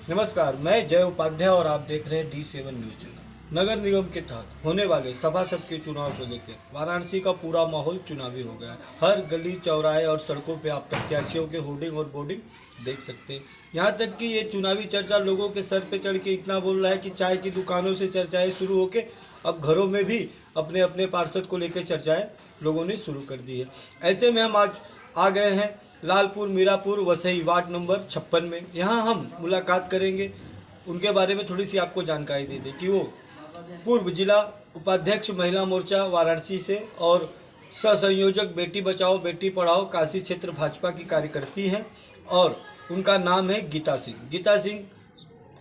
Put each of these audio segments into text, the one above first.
नमस्कार, मैं जय उपाध्याय और आप देख रहे हैं D7 न्यूज चैनल। नगर निगम के तहत होने वाले सभासद के चुनाव को लेकर वाराणसी का पूरा माहौल चुनावी हो गया है। हर गली चौराहे और सड़कों पे आप प्रत्याशियों के होर्डिंग और बोर्डिंग देख सकते हैं। यहाँ तक कि ये चुनावी चर्चा लोगों के सर पे चढ़ के इतना बोल रहा है कि चाय की दुकानों से चर्चाएं शुरू होके अब घरों में भी अपने अपने पार्षद को लेकर चर्चाएं लोगों ने शुरू कर दी है। ऐसे में हम आज आ गए हैं लालपुर मीरापुर वसई वार्ड नंबर 56 में। यहाँ हम मुलाकात करेंगे, उनके बारे में थोड़ी सी आपको जानकारी दे दें कि वो पूर्व जिला उपाध्यक्ष महिला मोर्चा वाराणसी से और सहसंयोजक बेटी बचाओ बेटी पढ़ाओ काशी क्षेत्र भाजपा की कार्यकर्ती हैं और उनका नाम है गीता सिंह। गीता सिंह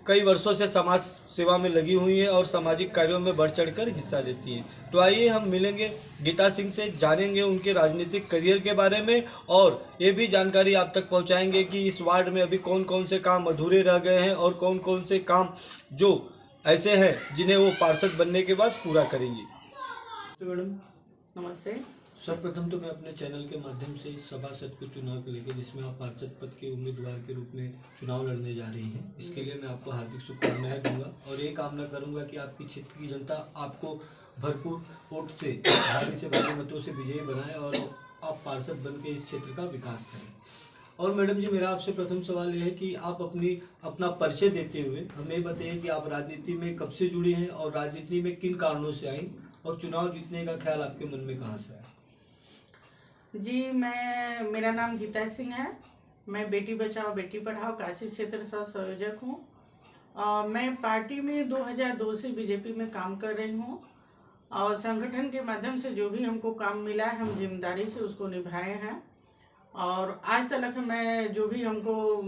कई वर्षों से समाज सेवा में लगी हुई हैं और सामाजिक कार्यों में बढ़ चढ़कर हिस्सा लेती हैं। तो आइए हम मिलेंगे गीता सिंह से, जानेंगे उनके राजनीतिक करियर के बारे में और ये भी जानकारी आप तक पहुंचाएंगे कि इस वार्ड में अभी कौन कौन से काम अधूरे रह गए हैं और कौन कौन से काम जो ऐसे हैं जिन्हें वो पार्षद बनने के बाद पूरा करेंगी। तो मैडम नमस्ते। सर्वप्रथम तो मैं अपने चैनल के माध्यम से इस सभासद के चुनाव को लेकर जिसमें आप पार्षद पद के उम्मीदवार के रूप में चुनाव लड़ने जा रही हैं, इसके लिए मैं आपको हार्दिक शुभकामनाएं दूंगा और ये कामना करूंगा कि आपकी क्षेत्र की जनता आपको भरपूर वोट से भारी से भारी मतों से विजयी बनाए और आप पार्षद बन के इस क्षेत्र का विकास करें। और मैडम जी, मेरा आपसे प्रथम सवाल यह है कि आप अपना परिचय देते हुए हमें बताइए कि आप राजनीति में कब से जुड़ी हैं और राजनीति में किन कारणों से आई और चुनाव जीतने का ख्याल आपके मन में कहाँ से आया। जी, मेरा नाम गीता सिंह है। मैं बेटी बचाओ बेटी पढ़ाओ काशी क्षेत्र सह संयोजक हूँ। मैं पार्टी में 2002 से बीजेपी में काम कर रही हूँ और संगठन के माध्यम से जो भी हमको काम मिला है हम जिम्मेदारी से उसको निभाए हैं और आज तक मैं जो भी हमको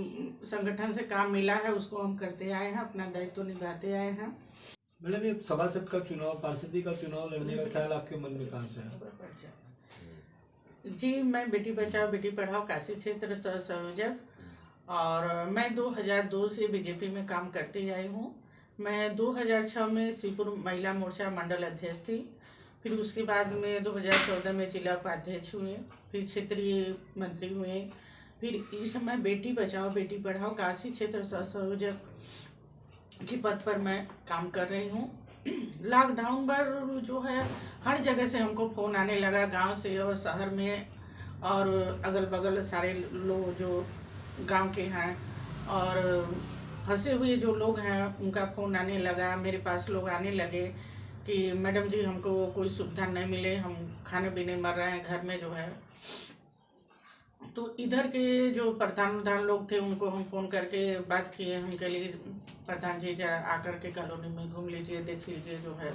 संगठन से काम मिला है उसको हम करते आए हैं, अपना दायित्व निभाते आए हैं। मैडम, ये सभासद का चुनाव, पार्षदी का चुनाव लड़ने का ख्याल आपके मन में कहाँ से है। जी, मैं बेटी बचाओ बेटी पढ़ाओ काशी क्षेत्र सह संयोजक और मैं 2002 से बीजेपी में काम करती आई हूँ। मैं 2006 में शिवपुर महिला मोर्चा मंडल अध्यक्ष थी, फिर उसके बाद में 2014 में जिला उपाध्यक्ष हुए, फिर क्षेत्रीय मंत्री हुए, फिर इस समय बेटी बचाओ बेटी पढ़ाओ काशी क्षेत्र सह संयोजक के पद पर मैं काम कर रही हूँ। लॉकडाउन पर जो है हर जगह से हमको फ़ोन आने लगा, गांव से और शहर में और अगल बगल सारे लोग जो गांव के हैं और फंसे हुए जो लोग हैं उनका फ़ोन आने लगा। मेरे पास लोग आने लगे कि मैडम जी हमको कोई सुविधा नहीं मिले, हम खाने पीने मर रहे हैं घर में जो है। तो इधर के जो प्रधान लोग थे उनको हम फ़ोन करके बात किए, हम के लिए प्रधान जी जरा आकर के कॉलोनी में घूम लीजिए, देख लीजिए जो है।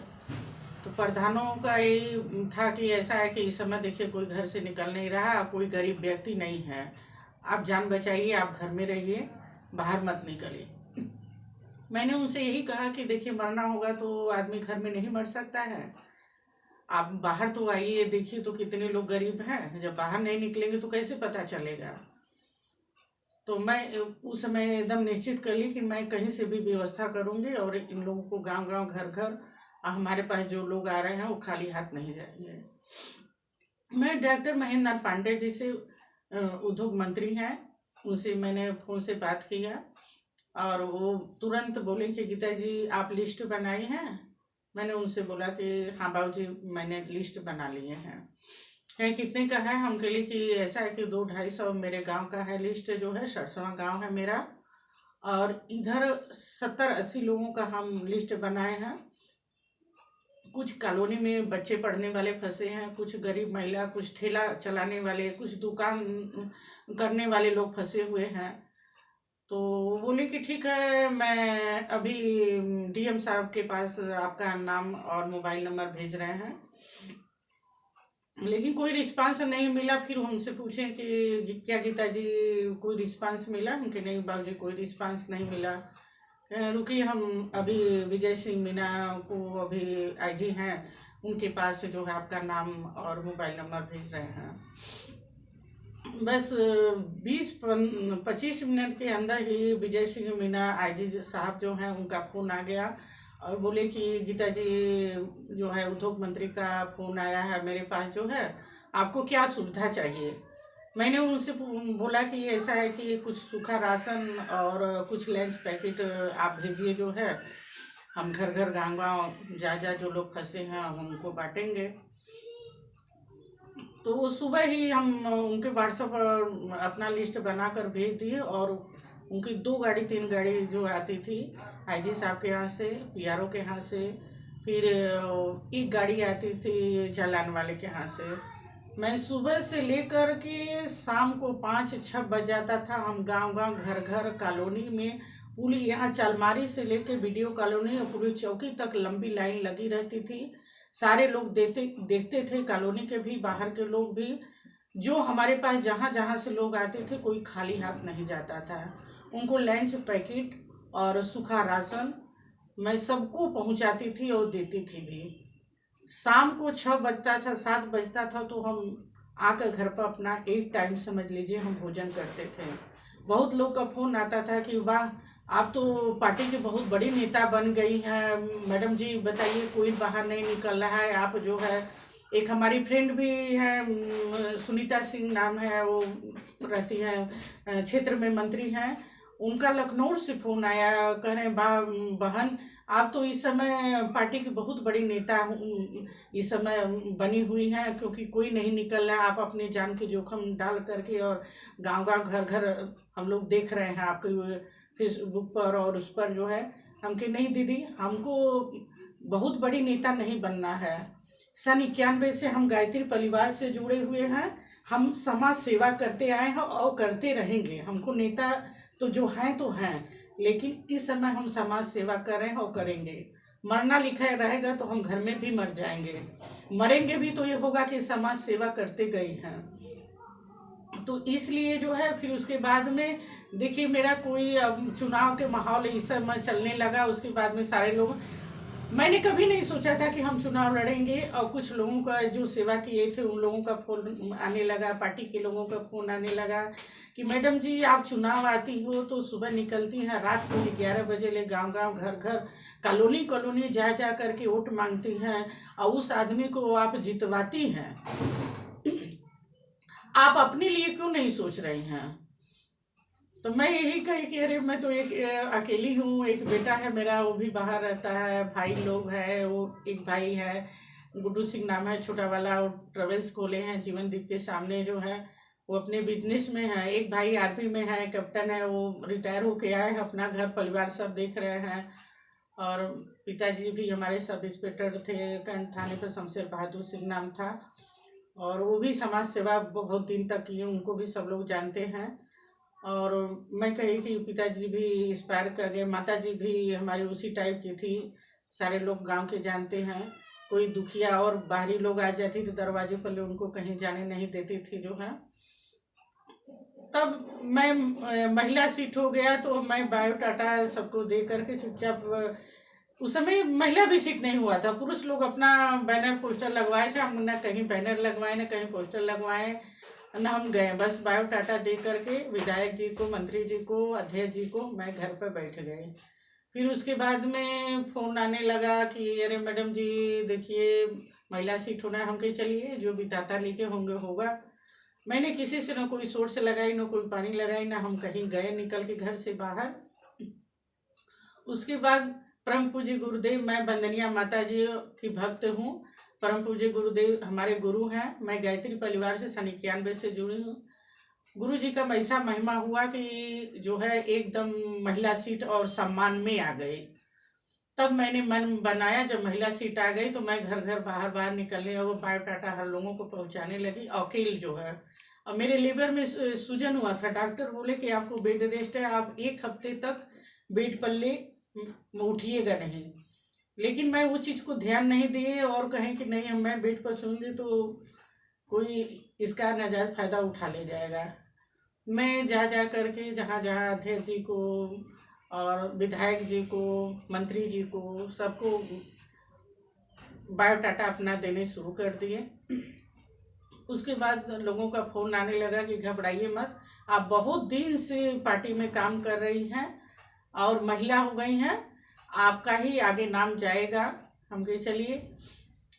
तो प्रधानों का यही था कि ऐसा है कि इस समय देखिए कोई घर से निकल नहीं रहा, कोई गरीब व्यक्ति नहीं है, आप जान बचाइए, आप घर में रहिए, बाहर मत निकलिए। मैंने उनसे यही कहा कि देखिए मरना होगा तो आदमी घर में नहीं मर सकता है, आप बाहर तो आइए, देखिए तो कितने लोग गरीब हैं, जब बाहर नहीं निकलेंगे तो कैसे पता चलेगा। तो मैं उस समय एकदम निश्चित कर ली कि मैं कहीं से भी व्यवस्था करूंगी और इन लोगों को गांव गांव घर घर हमारे पास जो लोग आ रहे हैं वो खाली हाथ नहीं जाएंगे। मैं डॉक्टर महेंद्र नाथ पांडे जी से उद्योग मंत्री हैं, उनसे मैंने फ़ोन से बात किया और वो तुरंत बोले कि गीता जी आप लिस्ट बनाई हैं। मैंने उनसे बोला कि हाँ बाबूजी मैंने लिस्ट बना लिए हैं। कहीं कितने का है, हम के लिए कि ऐसा है कि 200-250 मेरे गांव का है, लिस्ट जो है 67वां गांव है मेरा और इधर 70-80 लोगों का हम लिस्ट बनाए हैं। कुछ कॉलोनी में बच्चे पढ़ने वाले फंसे हैं, कुछ गरीब महिला, कुछ ठेला चलाने वाले, कुछ दुकान करने वाले लोग फंसे हुए हैं। तो बोले कि ठीक है, मैं अभी डीएम साहब के पास आपका नाम और मोबाइल नंबर भेज रहे हैं, लेकिन कोई रिस्पांस नहीं मिला। फिर हमसे पूछें कि क्या गीता जी कोई रिस्पांस मिला, उनके नहीं बाबूजी कोई रिस्पांस नहीं मिला। रुकिए हम अभी विजय सिंह मीना को अभी आईजी हैं उनके पास जो है आपका नाम और मोबाइल नंबर भेज रहे हैं। बस 20-25 मिनट के अंदर ही विजय सिंह मीना आईजी साहब जो हैं उनका फ़ोन आ गया और बोले कि गीता जी जो है उद्योग मंत्री का फ़ोन आया है मेरे पास जो है, आपको क्या सुविधा चाहिए। मैंने उनसे बोला कि ऐसा है कि कुछ सूखा राशन और कुछ लंच पैकेट आप भेजिए, जो है हम घर घर गांव गांव जा जा जो लोग फंसे हैं हम उनको बांटेंगे। तो वो सुबह ही हम उनके व्हाट्सएप पर अपना लिस्ट बनाकर भेज दिए, और उनकी 2 गाड़ी 3 गाड़ी जो आती थी आईजी साहब के यहाँ से, पीआरओ के यहाँ से, फिर एक गाड़ी आती थी चालान वाले के यहाँ से। मैं सुबह से लेकर के शाम को 5-6 बज जाता था, हम गांव गांव घर घर कॉलोनी में, पूरी यहाँ चालमारी से लेकर वीडियो कॉलोनी और पूरी चौकी तक लंबी लाइन लगी रहती थी। सारे लोग देखते थे, कॉलोनी के भी बाहर के लोग भी, जो हमारे पास जहाँ जहाँ से लोग आते थे कोई खाली हाथ नहीं जाता था। उनको लंच पैकेट और सूखा राशन मैं सबको पहुँचाती थी और देती थी भी। शाम को 6 बजता था 7 बजता था तो हम आकर घर पर अपना एक टाइम समझ लीजिए हम भोजन करते थे। बहुत लोग का फोन आता था कि वाह आप तो पार्टी की बहुत बड़ी नेता बन गई हैं मैडम जी, बताइए कोई बाहर नहीं निकल रहा है, आप जो है। एक हमारी फ्रेंड भी है, सुनीता सिंह नाम है, वो रहती है क्षेत्र में मंत्री हैं, उनका लखनऊ से फोन आया, कह रहे हैं बहन आप तो इस समय पार्टी की बहुत बड़ी नेता इस समय बनी हुई हैं, क्योंकि कोई नहीं निकल रहा, आप अपनी जान की जोखिम डाल करके और गांव गांव घर घर हम लोग देख रहे हैं आपके फेसबुक पर और उस पर जो है। हम कि नहीं दीदी, हमको बहुत बड़ी नेता नहीं बनना है। सन 91 से हम गायत्री परिवार से जुड़े हुए हैं, हम समाज सेवा करते आए हैं और करते रहेंगे। हमको नेता तो जो हैं तो हैं, लेकिन इस समय हम समाज सेवा कर रहे हैं और करेंगे। मरना लिखा रहेगा तो हम घर में भी मर जाएंगे, मरेंगे भी तो ये होगा कि समाज सेवा करते गए हैं। तो इसलिए जो है फिर उसके बाद में देखिए मेरा कोई अब चुनाव के माहौल इस समय चलने लगा, उसके बाद में सारे लोग, मैंने कभी नहीं सोचा था कि हम चुनाव लड़ेंगे, और कुछ लोगों का जो सेवा किए थे उन लोगों का फोन आने लगा, पार्टी के लोगों का फोन आने लगा कि मैडम जी आप चुनाव आती हो तो सुबह निकलती हैं, रात को 11 बजे ले गांव गांव घर घर कॉलोनी कॉलोनी जा जा करके वोट मांगती हैं, और उस आदमी को आप जितवाती हैं, आप अपने लिए क्यों नहीं सोच रही हैं। तो मैं यही कही कि अरे मैं तो एक अकेली हूँ, एक बेटा है मेरा वो भी बाहर रहता है, भाई लोग है, वो एक भाई है गुड्डू सिंह नाम है छोटा वाला, वो ट्रेवल्स खोले हैं जीवनदीप के सामने जो है, वो अपने बिजनेस में है। एक भाई आर्मी में है, कैप्टन है, वो रिटायर होके आए हैं, अपना घर परिवार सब देख रहे हैं। और पिताजी भी हमारे सब इंस्पेक्टर थे कैंट थाने पर, शमशेर बहादुर सिंह नाम था, और वो भी समाज सेवा बहुत दिन तक की, उनको भी सब लोग जानते हैं। और मैं कही कि पिताजी भी एक्सपायर कर गए, माता जी भी हमारी उसी टाइप की थी, सारे लोग गांव के जानते हैं। कोई दुखिया और बाहरी लोग आ जाती तो दरवाजे पर उनको कहीं जाने नहीं देती थी जो है। तब मैं महिला सीट हो गया तो मैं बायोडाटा सबको दे करके चुपचाप, उस समय महिला भी सीट नहीं हुआ था, पुरुष लोग अपना बैनर पोस्टर लगवाए थे, हम ना कहीं बैनर लगवाए ना कहीं पोस्टर लगवाए ना, हम गए बस बायोडाटा दे करके विधायक जी को, मंत्री जी को, अध्यक्ष जी को, मैं घर पर बैठ गए। फिर उसके बाद में फोन आने लगा कि अरे मैडम जी देखिए महिला सीट होना है, हम कहीं चलिए जो बिताता लेके होंगे होगा। मैंने किसी से ना कोई सोर्स लगाई ना कोई पानी लगाई, ना हम कहीं गए निकल के घर से बाहर। उसके बाद परम पूज्य गुरुदेव, मैं बंदनिया माता जी की भक्त हूँ, परम पूज्य गुरुदेव हमारे गुरु हैं, मैं गायत्री परिवार से सन 91 से जुड़ी हूँ। गुरु जी का ऐसा महिमा हुआ कि जो है एकदम महिला सीट और सम्मान में आ गए। तब मैंने मन बनाया, जब महिला सीट आ गई तो मैं घर घर बाहर बाहर निकलने और बायोडाटा हर लोगों को पहुंचाने लगी। अकेले जो है, और मेरे लीवर में सूजन हुआ था, डॉक्टर बोले कि आपको बेड रेस्ट है, आप 1 हफ्ते तक बेड पर ले उठिएगा नहीं। लेकिन मैं वो चीज़ को ध्यान नहीं दिए और कहें कि नहीं मैं बेड पर सोऊंगी तो कोई इसका नाजायज फायदा उठा ले जाएगा। मैं जा जा करके जहाँ जहाँ अध्यक्ष जी को और विधायक जी को, मंत्री जी को, सबको बायोडाटा अपना देने शुरू कर दिए। उसके बाद लोगों का फोन आने लगा कि घबराइए मत, आप बहुत दिन से पार्टी में काम कर रही हैं और महिला हो गई हैं, आपका ही आगे नाम जाएगा। हम कहे चलिए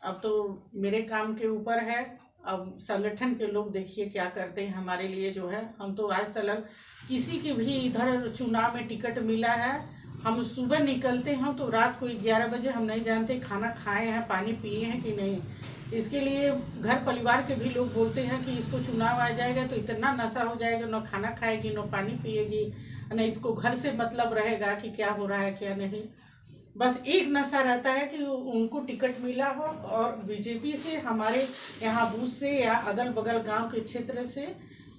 अब तो मेरे काम के ऊपर है, अब संगठन के लोग देखिए क्या करते हैं हमारे लिए। जो है हम तो आज तक किसी के भी इधर चुनाव में टिकट मिला है, हम सुबह निकलते हैं तो रात को 11 बजे हम नहीं जानते खाना खाए हैं पानी पिए हैं कि नहीं। इसके लिए घर परिवार के भी लोग बोलते हैं कि इसको चुनाव आ जाएगा तो इतना नशा हो जाएगा, न खाना खाएगी न पानी पिएगी, न इसको घर से मतलब रहेगा कि क्या हो रहा है क्या नहीं। बस एक नशा रहता है कि उनको टिकट मिला हो और बीजेपी से हमारे यहाँ बूथ से या अगल बगल गांव के क्षेत्र से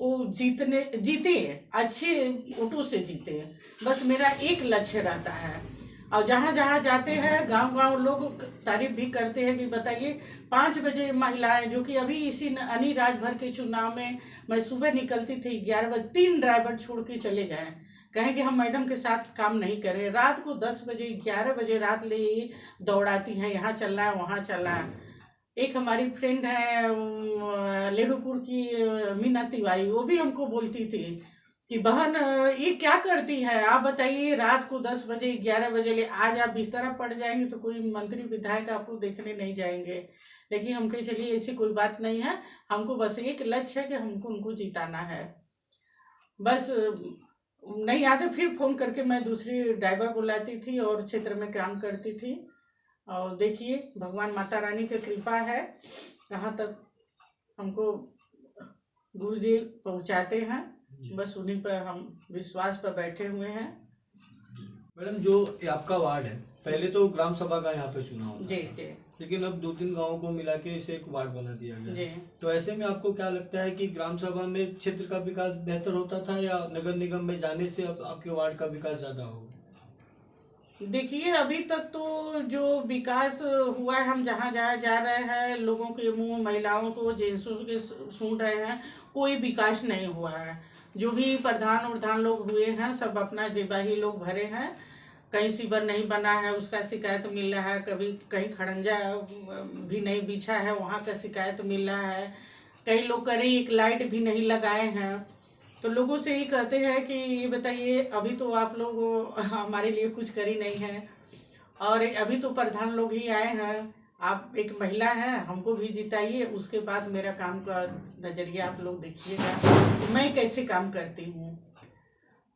वो जीते अच्छे वोटों से जीते। बस मेरा एक लक्ष्य रहता है। और जहाँ जहाँ जाते हैं गांव गांव लोग तारीफ भी करते हैं कि बताइए 5 बजे महिलाएं, जो कि अभी इसी अनी राजभर के चुनाव में मैं सुबह निकलती थी 11 बजे, 3 ड्राइवर छोड़ के चले गए, कहें कि हम मैडम के साथ काम नहीं करें। रात को 10 बजे 11 बजे रात ले दौड़ाती हैं, यहाँ चलना है वहाँ चलना है। एक हमारी फ्रेंड है लेडूपुर की मीना तिवारी, वो भी हमको बोलती थी कि बहन ये क्या करती है आप बताइए, रात को 10 बजे 11 बजे ले आज आप बिस्तरा पड़ जाएंगे तो कोई मंत्री विधायक आपको देखने नहीं जाएंगे। लेकिन हम कहे चलिए ऐसी कोई बात नहीं है, हमको बस एक लक्ष्य है कि हमको उनको जिताना है। बस नहीं आते फिर फोन करके मैं दूसरी ड्राइवर बुलाती थी और क्षेत्र में काम करती थी। और देखिए भगवान माता रानी की कृपा है, कहाँ तक हमको गुरु जी पहुँचाते हैं, बस उन्हीं पर हम विश्वास पर बैठे हुए हैं। मैडम जो ये आपका वार्ड है, पहले तो ग्राम सभा का यहाँ पे चुनाव होता जी था, जी लेकिन अब 2-3 गांवों को मिला के इसे एक वार्ड बना दिया गया जी। है। तो ऐसे में आपको क्या लगता है कि ग्राम सभा में क्षेत्र का विकास बेहतर होता था या नगर निगम में जाने से अब आपके वार्ड का विकास ज्यादा होगा? देखिए अभी तक तो जो विकास हुआ है, हम जहाँ जहाँ जा रहे हैं लोगों के मुंह, महिलाओं को जेंट्सों के सुन रहे हैं, कोई विकास नहीं हुआ है। जो भी प्रधान उर्धान लोग हुए हैं सब अपना जेबा ही लोग भरे हैं। कहीं सीवर नहीं बना है उसका शिकायत मिल रहा है, कभी कहीं खड़ंजा भी नहीं बिछा है वहाँ का शिकायत मिल रहा है। कई लोग करें एक लाइट भी नहीं लगाए हैं। तो लोगों से ही कहते हैं कि ये बताइए अभी तो आप लोग हमारे लिए कुछ कर ही नहीं है, और अभी तो प्रधान लोग ही आए हैं, आप एक महिला हैं हमको भी जिताइए, उसके बाद मेरा काम का नज़रिया आप लोग देखिएगा तो मैं कैसे काम करती हूँ।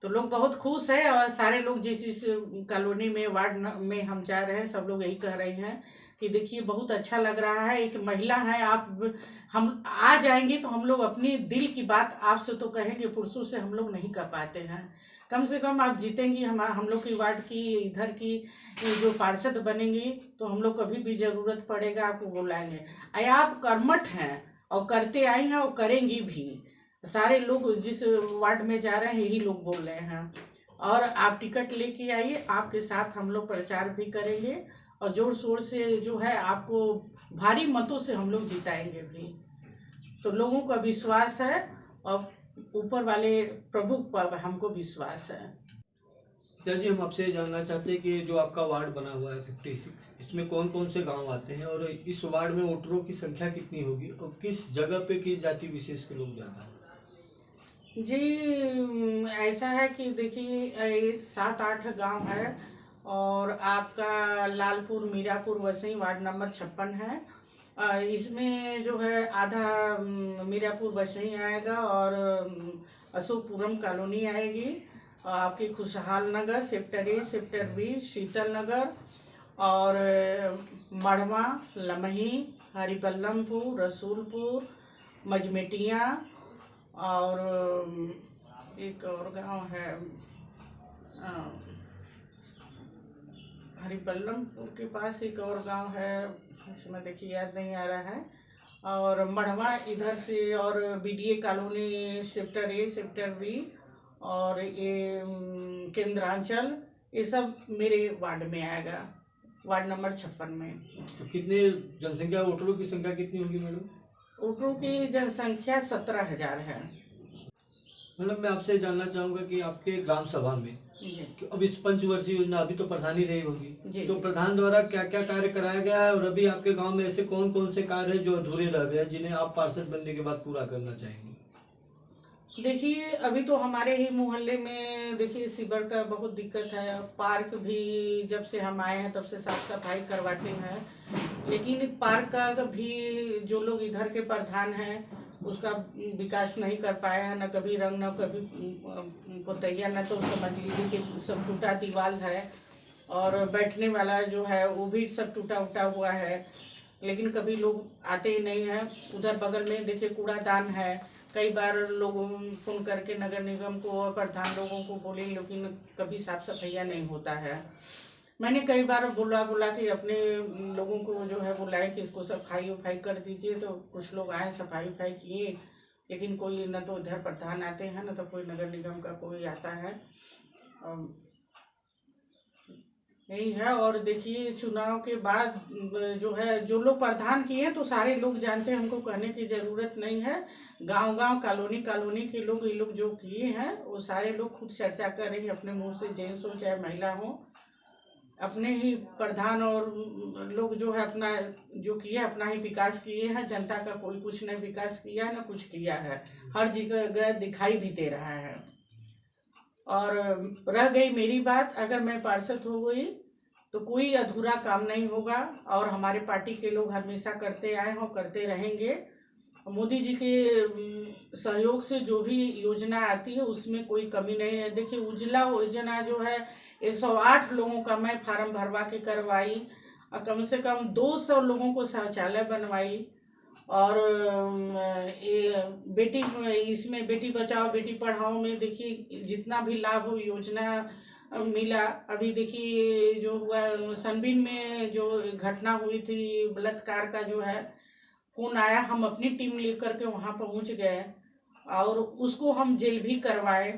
तो लोग बहुत खुश है और सारे लोग जिस कॉलोनी में वार्ड में हम जा रहे हैं सब लोग यही कह रहे हैं कि देखिए बहुत अच्छा लग रहा है, एक महिला है आप, हम आ जाएंगे तो हम लोग अपनी दिल की बात आपसे तो कहेंगे, पुरुषों से हम लोग नहीं कर पाते हैं। कम से कम आप जीतेंगी, हम लोग की वार्ड की इधर की जो पार्षद बनेंगी तो हम लोग कभी भी ज़रूरत पड़ेगा आपको बुलाएंगे। आप कर्मठ हैं और करते आई हैं और करेंगी भी। सारे लोग जिस वार्ड में जा रहे हैं यही लोग बोल रहे हैं, और आप टिकट लेके आइए, आपके साथ हम लोग प्रचार भी करेंगे और जोर शोर से जो है आपको भारी मतों से हम लोग जिताएंगे भी। तो लोगों का विश्वास है और ऊपर वाले प्रभु पर हमको विश्वास है। जी हम आपसे जानना चाहते हैं कि जो आपका वार्ड बना हुआ है 56, इसमें कौन कौन से गांव आते हैं और इस वार्ड में वोटरों की संख्या कितनी होगी और किस जगह पे किस जाति विशेष के लोग ज़्यादा हैं? जी ऐसा है कि देखिए 7-8 गांव है और आपका लालपुर मीरापुर वसई वार्ड नंबर 56 है। इसमें जो है आधा मीरापुर वसई आएगा और अशोकपुरम कॉलोनी आएगी, आपकी खुशहाल नगर सेक्टर ए, सेक्टर बी, शीतल नगर और मढ़वा, लमही, हरिबल्लमपुर, रसूलपुर, मजमेटिया और एक और गांव है हरिबल्लमपुर के पास एक और गांव है, इसमें देखिए याद नहीं आ रहा है, और मढ़वा इधर से, और BDA colony sector A, sector B और ये केंद्रांचल, ये सब मेरे वार्ड में आएगा, वार्ड नंबर 56 में। तो कितने जनसंख्या, वोटरों की संख्या कितनी होगी मैडम? वोटरों की जनसंख्या 17,000 है। मैडम मैं आपसे जानना चाहूँगा कि आपके ग्राम सभा में जी कि अब इस पंचवर्षीय योजना अभी तो प्रधान ही रही होगी, जी तो प्रधान द्वारा क्या क्या कार्य कराया गया है और अभी आपके गांव में ऐसे कौन कौन से कार्य हैं जो अधूरे रह गए हैं जिन्हें आप पार्षद बनने के बाद पूरा करना चाहेंगे? देखिए अभी तो हमारे ही मोहल्ले में देखिए सीवर का बहुत दिक्कत है, पार्क भी जब से हम आए हैं तब से साफ सफाई करवाते हैं, लेकिन पार्क का भी जो लोग इधर के प्रधान हैं उसका विकास नहीं कर पाया है, न कभी रंग न कभी पुतैया, न तो समझ लीजिए कि सब टूटा दीवार है, और बैठने वाला जो है वो भी सब टूटा उटा हुआ है, लेकिन कभी लोग आते ही नहीं हैं। उधर बगल में देखिए कूड़ादान है, कई बार लोगों फोन करके नगर निगम को और प्रधान लोगों को बोले, लेकिन कभी साफ सफाइया नहीं होता है। मैंने कई बार बोला कि अपने लोगों को जो है बुलाए कि इसको सफाई उफाई कर दीजिए, तो कुछ लोग आए सफाई उफाई किए, लेकिन कोई न तो इधर प्रधान आते हैं न तो कोई नगर निगम का कोई आता है। यही है। और देखिए चुनाव के बाद जो है जो लोग प्रधान किए हैं तो सारे लोग जानते हैं, हमको कहने की ज़रूरत नहीं है। गांव गांव कॉलोनी कॉलोनी के लोग ये लोग जो किए हैं वो सारे लोग खुद चर्चा कर रहे हैं अपने मुंह से, जेंट्स हो चाहे महिला हो। अपने ही प्रधान और लोग जो है अपना जो किया अपना ही विकास किए हैं, जनता का कोई कुछ नहीं विकास किया न कुछ किया है, हर जगह दिखाई भी दे रहा है। और रह गई मेरी बात, अगर मैं पार्षद हो गई तो कोई अधूरा काम नहीं होगा, और हमारे पार्टी के लोग हमेशा करते आए हैं और करते रहेंगे। मोदी जी के सहयोग से जो भी योजना आती है उसमें कोई कमी नहीं है। देखिए उज्ज्वला योजना जो है 108 लोगों का मैं फार्म भरवा के करवाई, और कम से कम 200 लोगों को शौचालय बनवाई। और ये बेटी इसमें बेटी बचाओ बेटी पढ़ाओ में देखिए जितना भी लाभ हो योजना मिला। अभी देखिए जो हुआ सनबीन में जो घटना हुई थी बलात्कार का जो है फोन आया, हम अपनी टीम लेकर के वहाँ पहुँच गए और उसको हम जेल भी करवाए।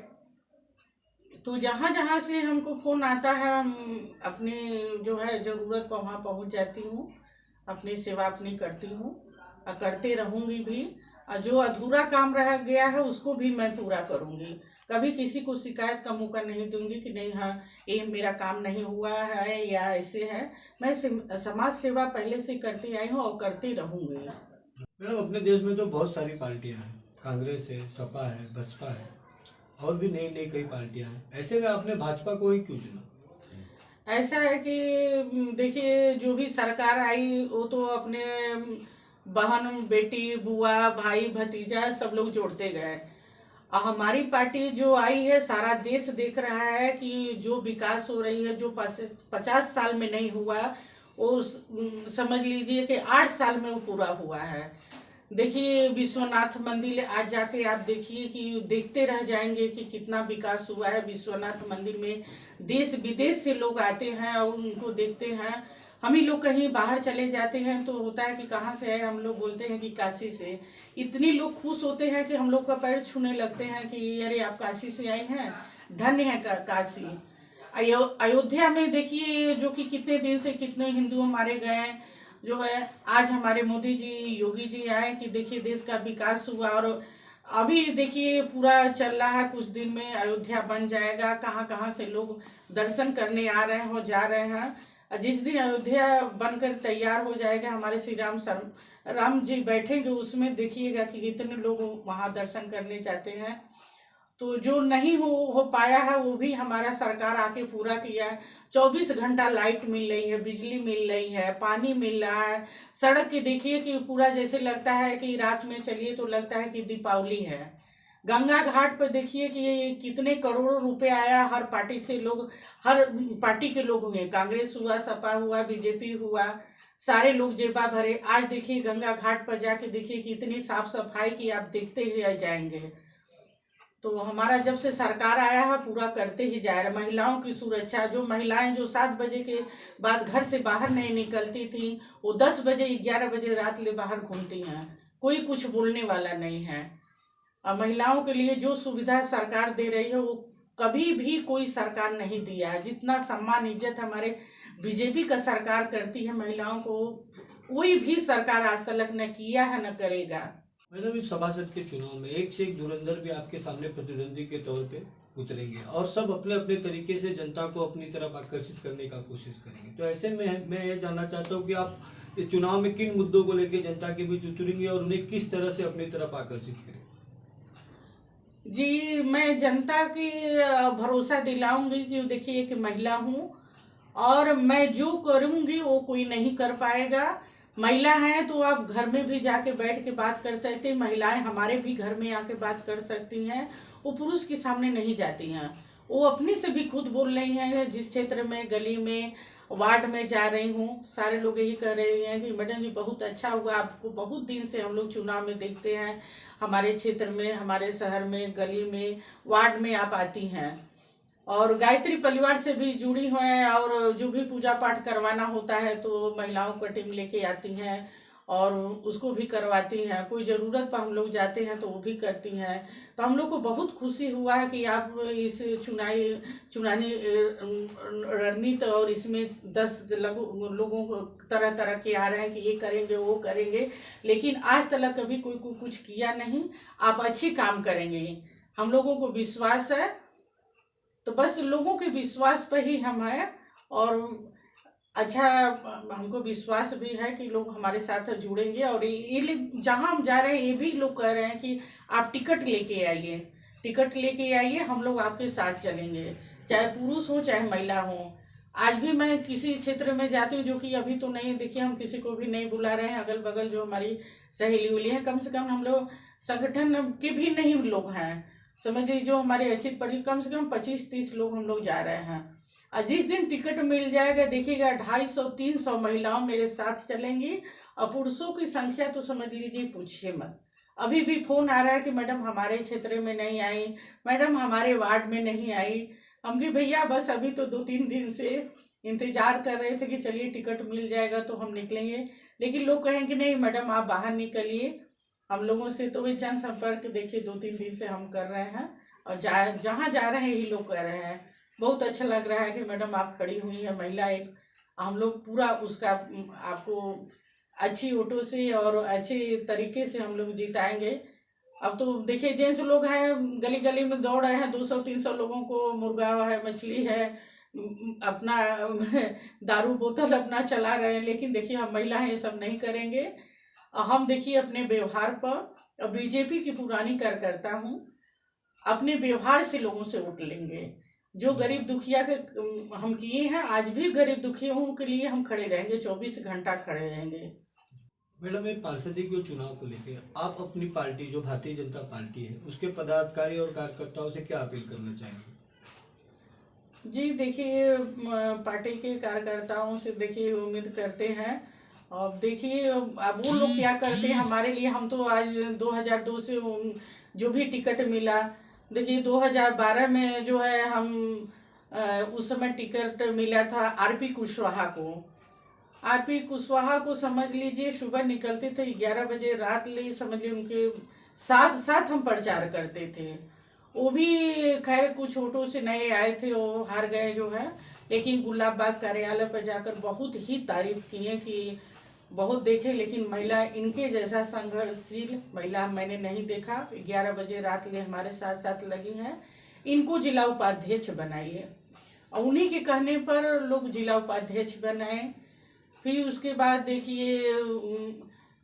तो जहाँ जहाँ से हमको फ़ोन आता है हम अपनी जो है ज़रूरत पर वहाँ पहुँच जाती हूँ, अपनी सेवा अपनी करती हूँ और करते रहूँगी भी। और जो अधूरा काम रह गया है उसको भी मैं पूरा करूँगी। कभी किसी को शिकायत का मौका नहीं दूंगी कि नहीं हाँ ये मेरा काम नहीं हुआ है या ऐसे है। मैं समाज सेवा पहले से करती आई हूँ और करती रहूँगी। मैडम अपने देश में तो बहुत सारी पार्टियां हैं, कांग्रेस है, सपा है, बसपा है और भी नई नई कई पार्टियां हैं, ऐसे में आपने भाजपा को ही क्यों चुना? ऐसा है कि देखिए जो भी सरकार आई वो तो अपने बहन बेटी बुआ भाई भतीजा सब लोग जोड़ते गए, और हमारी पार्टी जो आई है सारा देश देख रहा है कि जो विकास हो रही है जो 50 साल में नहीं हुआ वो समझ लीजिए कि 8 साल में वो पूरा हुआ है। देखिए विश्वनाथ मंदिर आज जाके आप देखिए कि देखते रह जाएंगे कि कितना विकास हुआ है। विश्वनाथ मंदिर में देश विदेश से लोग आते हैं और उनको देखते हैं। हम ही लोग कहीं बाहर चले जाते हैं तो होता है कि कहाँ से आए, हम लोग बोलते हैं कि काशी से। इतने लोग खुश होते हैं कि हम लोग का पैर छूने लगते हैं कि अरे आप काशी से आई हैं, धन्य है काशी। अयोध्या में देखिए जो कि कितने दिन से कितने हिंदू मारे गए जो है, आज हमारे मोदी जी योगी जी आए कि देखिए देश का विकास हुआ। और अभी देखिए पूरा चल रहा है, कुछ दिन में अयोध्या बन जाएगा। कहाँ कहाँ से लोग दर्शन करने आ रहे हैं और जा रहे हैं। जिस दिन अयोध्या बनकर तैयार हो जाएगा हमारे श्री राम जी बैठेंगे उसमें देखिएगा कि कितने लोग वहाँ दर्शन करने जाते हैं। तो जो नहीं हो पाया है वो भी हमारा सरकार आके पूरा किया है। 24 घंटा लाइट मिल रही है, बिजली मिल रही है, पानी मिल रहा है। सड़क के देखिए कि पूरा जैसे लगता है कि रात में चलिए तो लगता है कि दीपावली है। गंगा घाट पर देखिए कि कितने करोड़ों रुपए आया, हर पार्टी से लोग, हर पार्टी के लोग हुए, कांग्रेस हुआ, सपा हुआ, बीजेपी हुआ, सारे लोग जेबा भरे। आज देखिए गंगा घाट पर जाके देखिए कि इतनी साफ सफाई की आप देखते ही जाएंगे। तो हमारा जब से सरकार आया है पूरा करते ही जा रहा। महिलाओं की सुरक्षा, जो महिलाएं जो 7 बजे के बाद घर से बाहर नहीं निकलती थी वो 10 बजे 11 बजे रात ले बाहर घूमती हैं, कोई कुछ बोलने वाला नहीं है। और महिलाओं के लिए जो सुविधा सरकार दे रही है वो कभी भी कोई सरकार नहीं दिया। जितना सम्मान इज्जत हमारे बीजेपी का सरकार करती है महिलाओं को, कोई भी सरकार आज तक न किया है न करेगा। मैडम इस सभासद के चुनाव में एक से एक धुरंधर भी आपके सामने प्रतिद्वंदी के तौर पे उतरेंगे और सब अपने अपने तरीके से जनता को अपनी तरफ आकर्षित करने का कोशिश करेंगे। तो ऐसे में मैं ये जानना चाहता हूँ कि आप इस चुनाव में किन मुद्दों को लेकर जनता के बीच उतरेंगे और उन्हें किस तरह से अपनी तरफ आकर्षित करेंगे? जी मैं जनता की भरोसा दिलाऊंगी कि देखिए एक महिला हूँ और मैं जो करूंगी वो कोई नहीं कर पाएगा। महिला हैं तो आप घर में भी जाके बैठ के बात कर सकते हैं, महिलाएं हमारे भी घर में आके बात कर सकती हैं। वो पुरुष के सामने नहीं जाती हैं, वो अपने से भी खुद बोल रही हैं। जिस क्षेत्र में, गली में, वार्ड में जा रही हूँ, सारे लोग यही कह रहे हैं कि मैडम जी बहुत अच्छा हुआ, आपको बहुत दिन से हम लोग चुनाव में देखते हैं, हमारे क्षेत्र में, हमारे शहर में, गली में, वार्ड में आप आती हैं। और गायत्री परिवार से भी जुड़ी हुई हैं, और जो भी पूजा पाठ करवाना होता है तो महिलाओं का टीम लेके आती हैं और उसको भी करवाती हैं। कोई ज़रूरत पर हम लोग जाते हैं तो वो भी करती हैं। तो हम लोग को बहुत खुशी हुआ है कि आप इस चुनावी रणनीति और इसमें 10 लोगों को तरह तरह के आ रहे हैं कि ये करेंगे वो करेंगे, लेकिन आज तक कभी कोई को कुछ किया नहीं। आप अच्छी काम करेंगे, हम लोगों को विश्वास है। तो बस लोगों के विश्वास पर ही हम हैं, और अच्छा हमको विश्वास भी है कि लोग हमारे साथ जुड़ेंगे। और ये लोग जहाँ हम जा रहे हैं ये भी लोग कह रहे हैं कि आप टिकट लेके आइए, टिकट लेके आइए, हम लोग आपके साथ चलेंगे, चाहे पुरुष हो चाहे महिला हो। आज भी मैं किसी क्षेत्र में जाती हूँ, जो कि अभी तो नहीं, देखिए हम किसी को भी नहीं बुला रहे हैं, अगल बगल जो हमारी सहेली उली है, कम से कम हम लोग संगठन के भी नहीं लोग हैं, समझ लीजिए जो हमारे अचित परि, कम से कम 25-30 लोग हम लोग जा रहे हैं। और जिस दिन टिकट मिल जाएगा देखिएगा 250-300 महिलाओं मेरे साथ चलेंगी, और पुरुषों की संख्या तो समझ लीजिए पूछिए मत। अभी भी फोन आ रहा है कि मैडम हमारे क्षेत्र में नहीं आई, मैडम हमारे वार्ड में नहीं आई। हम कि भैया बस अभी तो 2-3 दिन से इंतजार कर रहे थे कि चलिए टिकट मिल जाएगा तो हम निकलेंगे, लेकिन लोग कहें कि नहीं मैडम आप बाहर निकलिए। हम लोगों से तो भी जनसंपर्क देखिए 2-3 दिन से हम कर रहे हैं, और जहाँ जा रहे हैं यही लोग कह रहे हैं। बहुत अच्छा लग रहा है कि मैडम आप खड़ी हुई है, महिला एक, हम लोग पूरा उसका आपको अच्छी वोटों से और अच्छे तरीके से हम लोग जिताएंगे। अब तो देखिए जेंट्स लोग हैं गली गली में दौड़ रहे हैं, 200-300 लोगों को मुर्गा है, मछली है, अपना दारू बोतल अपना चला रहे हैं, लेकिन देखिए हम महिला हैं ये सब नहीं करेंगे। हम देखिए अपने व्यवहार पर, बीजेपी की पुरानी कार्यकर्ता हूँ, अपने व्यवहार से लोगों से वोट लेंगे। जो गरीब दुखिया के हम किए हैं, आज भी गरीब दुखियों के लिए हम खड़े रहेंगे, 24 घंटा खड़े रहेंगे। मैडम, एक पार्षदी के चुनाव को लेकर आप अपनी पार्टी जो भारतीय जनता पार्टी है उसके पदाधिकारी और कार्यकर्ताओं से क्या अपील करना चाहेंगे? जी देखिए पार्टी के कार्यकर्ताओं से देखिए उम्मीद करते हैं, अब देखिए अब वो लोग क्या करते हैं हमारे लिए। हम तो आज 2002 से जो भी टिकट मिला, देखिए 2012 में जो है हम उस समय टिकट मिला था आरपी कुशवाहा को। आरपी कुशवाहा को समझ लीजिए सुबह निकलते थे 11 बजे, रात ले समझ लीजिए उनके साथ साथ हम प्रचार करते थे। वो भी खैर कुछ वोटों से नए आए थे, वो हार गए जो है, लेकिन गुलाब बाग कार्यालय पर जाकर बहुत ही तारीफ किए कि बहुत देखे लेकिन महिला इनके जैसा संघर्षशील महिला मैंने नहीं देखा। 11 बजे रात ले हमारे साथ साथ लगी हैं, इनको जिला उपाध्यक्ष बनाइए। और उन्हीं के कहने पर लोग जिला उपाध्यक्ष बनाए। फिर उसके बाद देखिए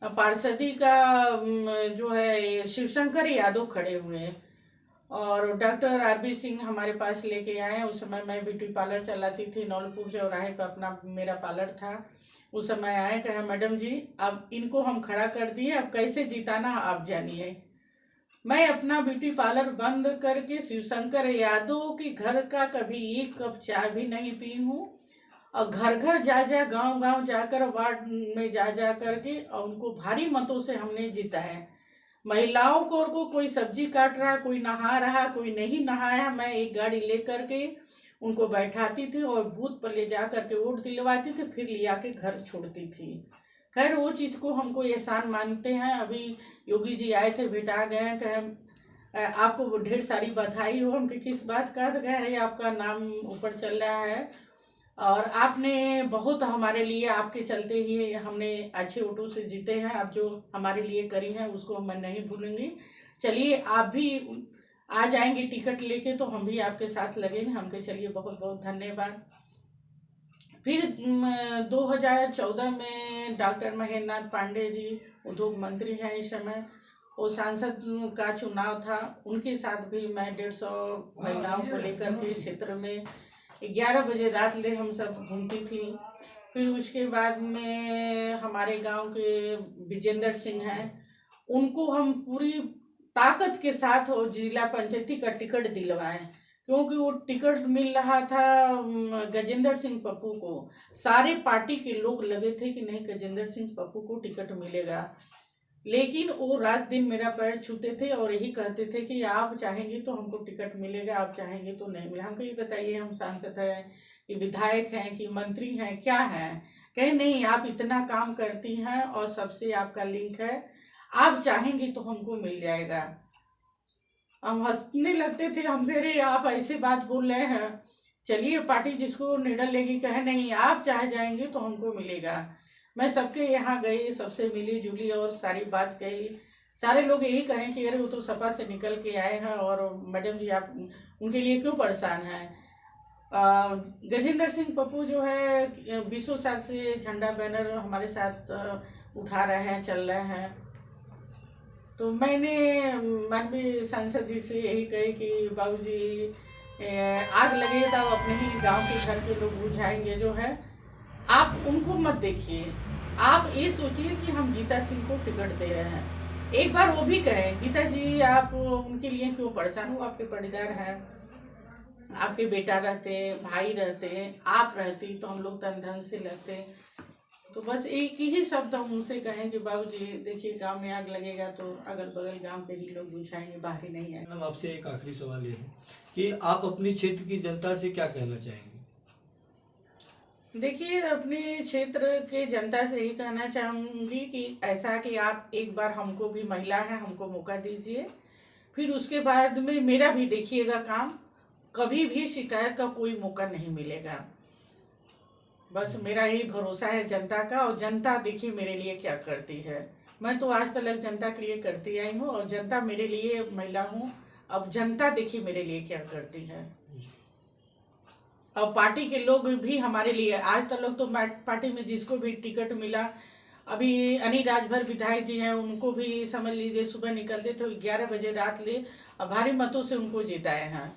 पार्षदी का जो है शिवशंकर यादव खड़े हुए हैं, और डॉक्टर आरबी सिंह हमारे पास लेके आए। उस समय मैं ब्यूटी पार्लर चलाती थी, नौलपुर चौराहे पर अपना मेरा पार्लर था। उस समय आए, कहे मैडम जी अब इनको हम खड़ा कर दिए, अब कैसे जिताना आप जानिए। मैं अपना ब्यूटी पार्लर बंद करके शिवशंकर यादव के घर का कभी एक कप चाय भी नहीं पी हूँ, और घर घर जा गांव गांव जाकर वार्ड में जा करके और उनको भारी मतों से हमने जिताया। महिलाओं को कोई सब्जी काट रहा, कोई नहा रहा, कोई नहीं नहाया, मैं एक गाड़ी लेकर के उनको बैठाती थी और बूथ पर ले जा करके वोट दिलवाती थी, फिर लिया के घर छोड़ती थी। खैर वो चीज़ को हमको एहसान मानते हैं। अभी योगी जी आए थे, भेटा गए, कहे आपको ढेर सारी बधाई हो। हम कि किस बात का, तो कह रहे आपका नाम ऊपर चल रहा है और आपने बहुत हमारे लिए, आपके चलते ही हमने अच्छे वोटों से जीते हैं। आप जो हमारे लिए करी हैं उसको मैं नहीं भूलूंगी। चलिए आप भी आ जाएंगे टिकट लेके तो हम भी आपके साथ लगेंगे। हमके चलिए बहुत बहुत धन्यवाद। फिर 2014 में डॉक्टर महेंद्र नाथ पांडे जी उद्योग मंत्री हैं इस समय, वो सांसद का चुनाव था, उनके साथ भी मैं 150 महिलाओं को लेकर के क्षेत्र में 11 बजे रात ले हम सब घूमती थी। फिर उसके बाद में हमारे गांव के विजेंद्र सिंह हैं, उनको हम पूरी ताकत के साथ वो जिला पंचायती का टिकट दिलवाएं, क्योंकि वो टिकट मिल रहा था गजेंद्र सिंह पप्पू को। सारे पार्टी के लोग लगे थे कि नहीं गजेंद्र सिंह पप्पू को टिकट मिलेगा, लेकिन वो रात दिन मेरा पैर छूते थे और यही कहते थे कि आप चाहेंगे तो हमको टिकट मिलेगा, आप चाहेंगे तो नहीं मिलेगा। हमको ये बताइए, हम सांसद हैं कि विधायक हैं कि मंत्री हैं, क्या हैं? कहे नहीं, आप इतना काम करती हैं और सबसे आपका लिंक है, आप चाहेंगी तो हमको मिल जाएगा। हम हंसने लगते थे, हम कह रहे आप ऐसे बात बोल रहे हैं, चलिए पार्टी जिसको निर्णय लेगी। कहे नहीं, आप चाहे जाएंगे तो हमको मिलेगा। मैं सबके यहाँ गई, सबसे मिली जुली और सारी बात कही। सारे लोग यही कहें कि अरे वो तो सपा से निकल के आए हैं और मैडम जी आप उनके लिए क्यों परेशान हैं। गजेंद्र सिंह पप्पू जो है 20 साल से झंडा बैनर हमारे साथ उठा रहे हैं, चल रहे हैं। तो मैंने माननीय सांसद जी से यही कही कि बाबूजी आग लगे तो अपने ही गांव के घर के लोग बुझाएंगे जो है, आप उनको मत देखिए। आप ये सोचिए कि हम गीता सिंह को टिकट दे रहे हैं। एक बार वो भी कहें, गीता जी आप उनके लिए क्यों परेशान हो, आपके परिवार हैं, आपके बेटा रहते, भाई रहते, आप रहती तो हम लोग तन धन से रहते। तो बस एक ही शब्द हम उनसे कहें कि बाबूजी देखिए गांव में आग लगेगा तो अगल बगल गांव के ही लोग बुझाएंगे, बाहर ही नहीं आएंगे। मैडम आपसे एक आखिरी सवाल ये है कि आप अपनी क्षेत्र की जनता से क्या कहना चाहेंगे? देखिए, अपने क्षेत्र के जनता से यही कहना चाहूँगी कि ऐसा कि आप एक बार हमको भी, महिला है, हमको मौका दीजिए। फिर उसके बाद में मेरा भी देखिएगा काम, कभी भी शिकायत का कोई मौका नहीं मिलेगा। बस मेरा यही भरोसा है जनता का, और जनता देखिए मेरे लिए क्या करती है। मैं तो आज तक जनता के लिए करती आई हूँ और जनता मेरे लिए, महिला हूँ, अब जनता देखिए मेरे लिए क्या करती है। और पार्टी के लोग भी हमारे लिए, आज तक लोग तो पार्टी में जिसको भी टिकट मिला, अभी अनिल राजभर विधायक जी हैं, उनको भी समझ लीजिए सुबह निकलते थे 11 बजे रात ले, और भारी मतों से उनको जिताए हैं।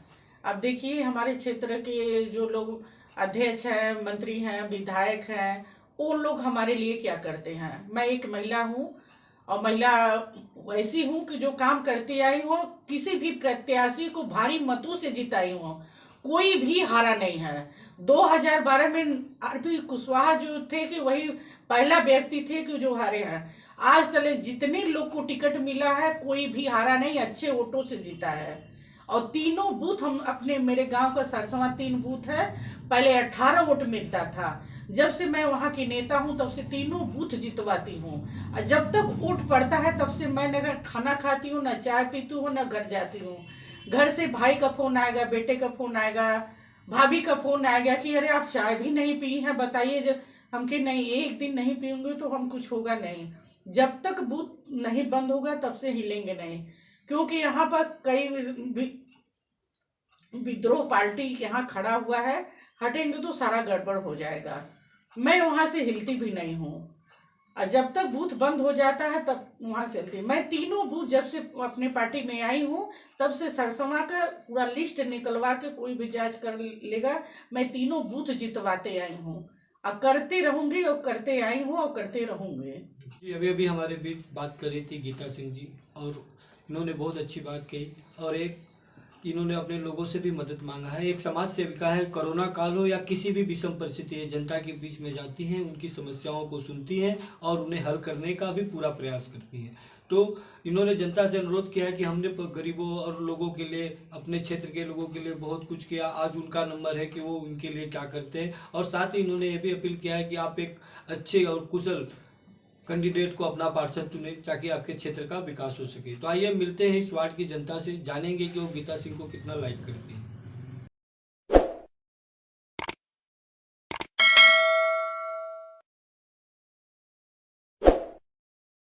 अब देखिए हमारे क्षेत्र के जो लोग अध्यक्ष हैं, मंत्री हैं, विधायक हैं, वो लोग हमारे लिए क्या करते हैं। मैं एक महिला हूँ और महिला वैसी हूँ कि जो काम करती आई हूँ, किसी भी प्रत्याशी को भारी मतों से जिताई हूँ, कोई भी हारा नहीं है। 2012 में आरपी कुशवाहा जो थे कि वही पहला व्यक्ति थे कि जो हारे हैं। आज तक जितने लोग को टिकट मिला है कोई भी हारा नहीं, अच्छे वोटों से जीता है। और तीनों बूथ हम अपने, मेरे गांव का सरसवा 3 बूथ है, पहले 18 वोट मिलता था। जब से मैं वहाँ की नेता हूँ तब से तीनों बूथ जितवाती हूँ। और जब तक वोट पड़ता है तब से मैं न खाना खाती हूँ, न चाय पीती हूँ, न घर जाती हूँ। घर से भाई का फोन आएगा, बेटे का फोन आएगा, भाभी का फोन आएगा कि अरे आप चाय भी नहीं पी हैं, बताइए। जब हम कि नहीं, एक दिन नहीं पीऊंगे तो हम कुछ होगा नहीं। जब तक बूथ नहीं बंद होगा तब से हिलेंगे नहीं, क्योंकि यहाँ पर कई विद्रोह पार्टी यहाँ खड़ा हुआ है, हटेंगे तो सारा गड़बड़ हो जाएगा। मैं वहां से हिलती भी नहीं हूँ, और जब तक बूथ बंद हो जाता है तब वहां से हिलती। मैं तीनों बूथ जब से अपने पार्टी में आई हूँ तब से सरसमा का पूरा लिस्ट निकलवा के कोई भी जांच कर लेगा, मैं तीनों बूथ जितवाते आई हूँ और करते रहूंगी और करते आई हूँ और करते रहूंगी। अभी अभी हमारे बीच बात कर रही थी गीता सिंह जी, और इन्होंने बहुत अच्छी बात कही, और एक इन्होंने अपने लोगों से भी मदद मांगा है। एक समाज सेविका है, कोरोना काल हो या किसी भी विषम परिस्थिति है, जनता के बीच में जाती हैं, उनकी समस्याओं को सुनती हैं और उन्हें हल करने का भी पूरा प्रयास करती हैं। तो इन्होंने जनता से अनुरोध किया है कि हमने गरीबों और लोगों के लिए, अपने क्षेत्र के लोगों के लिए बहुत कुछ किया, आज उनका नंबर है कि वो उनके लिए क्या करते हैं। और साथ ही इन्होंने ये भी अपील किया है कि आप एक अच्छे और कुशल कैंडिडेट को अपना पार्षद चुने ताकि आपके क्षेत्र का विकास हो सके। तो आइए मिलते हैं इस वार्ड की जनता से, जानेंगे कि वो गीता सिंह को कितना लाइक करती है।